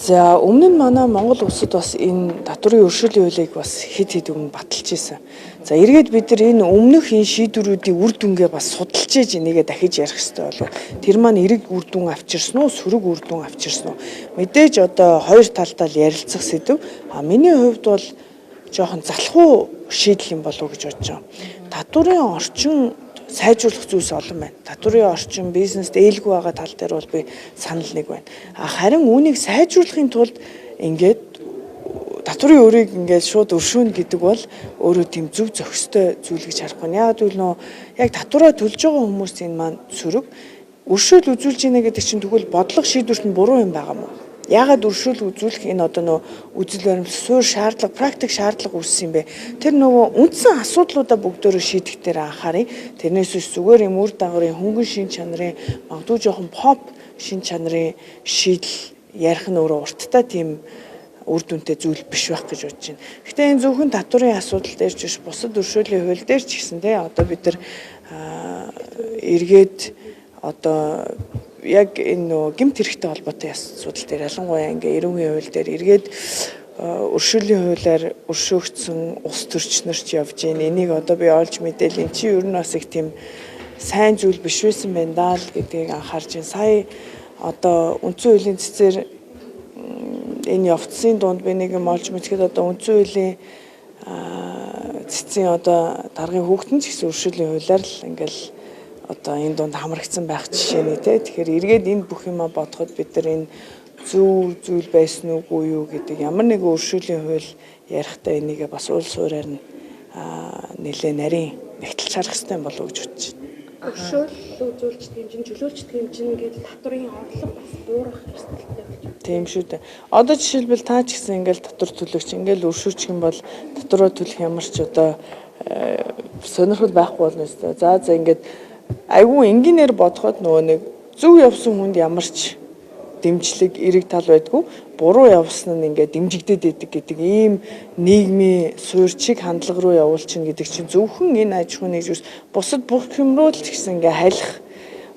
За өмнө нь манай Монгол улсад бас энэ татварын өршөөлийн хуулийг бас хэд өмнө баталж ирсэн. За эргээд бид нар энэ өмнөх энэ шийдвэрүүдийн үр дүнгээ бас судалж ээж энийгээ дахиж ярих хэрэгтэй болов. Тэр маань эрэг үр дүн авчирсан уу, сөрөг үр дүн авчирсан уу? Мэдээж одоо хоёр талдаа л ярилцах сэдв. Миний хувьд бол жоохон залхуу шийдэл юм болов уу гэж бодож байгаа. Татварын орчин сайжруулах зүйлс олон байна. Татварын орчин бизнест ээлгүй байгаа тал дээр бол би санал нэг байна. Харин үүнийг сайжруулахын тулд ингээд татварын өрийг ингээд шууд өршөөнө гэдэг бол өөрөө тийм зөв зохистой зүйл гэж харахгүй. Яг л нөө яг татвараа төлж байгаа хүмүүс энэ маань сөрөг өршөөл үзүүлж ийнэ гэдэг чинь тэгвэл бодлого шийдвэрт нь буруу юм байгаа мó. Яагаад өршөөл үзүүлэх энэ одоо нөө үзэл баримтлал, суурь шаардлага, практик шаардлага үүссэн юм бэ? Тэр нөгөө үндсэн асуудлуудаа бүгдөө шийдэх дээр анхаарыг. Тэрнээс зүгээр юм үр дагаврын хөнгөн шин чанарын магадгүй жоохон pop шин чанарын шийдэл ярих нь өөрөө урттай тийм үр дүнтэй зүйл биш байх гэж бодож байна. Гэхдээ энэ зөвхөн татварын асуудал дээр ч биш, бусад өршөөлийн хууль дээр ч гэсэн те одоо бид нар эргээд одоо яг энэ нөгөө гэмт хэрэгтэй холбоотой асуудал дээр ялангуяа ингээ эрүүгийн хууль дээр эргээд өршөөлийн хуулиар өршөөгдсөн улс төрчнөрч явж гин энийг одоо би олж мэдээл эн чи ер нь бас их тийм сайн зүйл биш байсан байна даа л гэдгийг анхаарч байна. Сая одоо үндсэн хуулийн цэцээр энэ явцсын дунд би нэг юм олж мэдэхэд одоо үндсэн хуулийн цэцгийн одоо даргын хүүхдэн ч гэсэн өршөөлийн хуулиар л ингээл одоо энэ дунд хамрагдсан байх жишээний те. Тэгэхээр эргээд энэ бүх юма бодоход бид нар энэ зөв зүйл байсан уугүй юу гэдэг ямар нэгэн өршөөлийн хууль ярихдаа энийгээ бас уул суурьаар нь нэлээ нарийн нэгтэлж харах хэрэгтэй болов уу гэж бодож байна. Өршөөл үзүүлждэг юм чинь чөлөөлждэг юм чинь гэдэг татварын орлого бас буурах эрсдэлтэй болж байна. Тийм шүү дээ. Одоо жишээлбэл та ч гэсэн ингээл татвар төлөгч ингээл өршөөчих юм бол татвараа төлөх ямар ч одоо сонирхол байхгүй болно шүү дээ. За ингээд айгүй энгийнээр бодоход нөгөө нэг зөв явсан хүнд ямар ч дэмжлэг эрэг тал байдгүй, буруу явсан нь ингээд дэмжигдээд идэг гэдэг ийм нийгмийн суурьчиг хандлага руу явуулчихна гэдэг чинь зөвхөн энэ аж ахуй нэгжүүс бусад бүх юм руу л ч гэсэн ингээд хайлах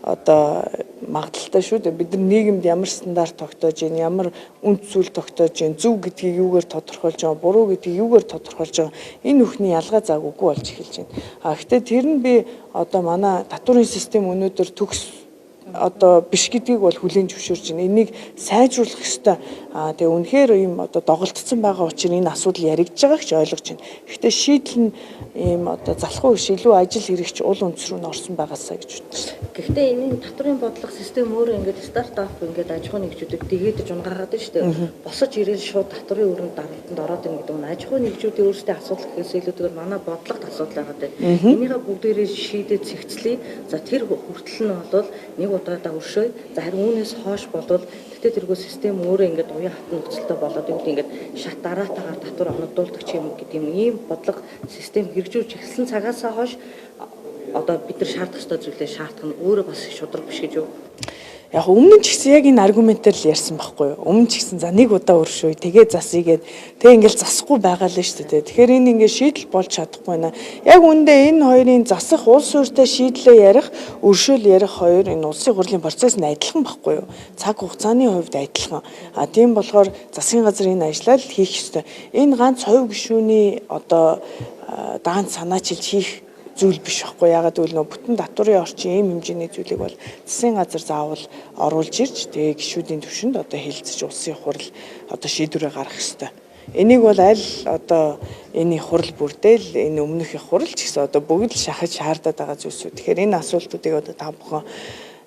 одоо магадaltaй шүү дээ. Бид нар нийгэмд ямар стандарт тогтоож байна, ямар үнд зүйл тогтоож байна, зөв гэдгийг юугаар тодорхойлж байгаа, буруу гэдгийг юугаар тодорхойлж байгаа. Энэ бүхний ялгаа заагүйгүй болж эхэлж байна. Гэхдээ тэр нь би одоо манай татварын систем өнөөдөр төгс одоо биш гэдгийг бол хүлээн зөвшөөрч байна. Энийг сайжруулах ёстой. Тэгээ үнэхээр ийм одоо доголдсон байгаа учраас энэ асуудал яригдж байгааг ч ойлгож байна. Гэхдээ шийдэл нь ийм одоо залхуу биш илүү ажил хэрэгч уул үндэс рүү н орсон байгаасаа гэж бодож байна. Гэхдээ энэ татварын бодлого систем өөрөө ингээд стартап ингээд аж ахуй нэгжүүдэд дэгээд унгараад байна шүү дээ. Босож ирээл шууд татварын өрөөнд дарамтанд ороод ийн гэдэг нь аж ахуй нэгжүүдийн өөрсдөө асуудал гэхээс илүүтэйгээр манай бодлогот асуудал байгаа дээ. Энийгээ бүгдээрээ шийдээд цэгцлэе. За тэр хүртэл нь бол нэг удаадаа өршөөе. За харин үүнээс хойш болвол тэгтээ тэргүй систем өөрөө ингээд уян хатан нөхцөлтэй болоод ингээд шат дараатаагаар татвар оногдуулдаг ч юм гэдэг юм ийм бодлого систем хэрэгжүүлж эхэлсэн цагаасаа хойш одоо бид нар шаардах ёстой зүйлээ шаардах нь өөрөө бас шудраг биш гэж юу? Яг өмнө ч гэсэн яг энэ аргументээр л ярьсан байхгүй юу? Өмнө ч гэсэн за нэг удаа өршөөе, тэгээ засыгээд тэг ингээл засахгүй байгаа л шүү дээ. Тэгэхээр энэ ингээ шийдэл болж чадахгүй байна. Яг үндэ энэ хоёрын засах улс суурьтай шийдлээ ярих, өршөөл ярих хоёр энэ улсын хурлын процесс нь адилхан байхгүй юу? Цаг хугацааны хувьд адилхан. Тийм болохоор засгийн газар энэ ажлаа л хийх ёстой. Энэ ганц хувь гишүүний одоо даанч санаачилж хийх зүйл биш байхгүй. Ягаад гэвэл нөө бүтэн татварын орчин ийм хэмжээний зүйлийг бол засгийн газар заавал оруулж ирж тэгээ гишүүдийн түвшинд одоо хэлэлцэж улсын хурал одоо шийдвэрээ гаргах ёстой. Энийг бол аль одоо энэ хурал бүрдээл энэ өмнөх хурал ч гэсэн одоо бүгд л шахаж шаардаад байгаа зүйлсүүд. Тэгэхээр энэ асуултуудыг одоо та бүхэн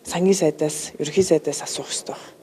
сангийн сайдаас, ерөнхий сайдаас асуух ёстой байна.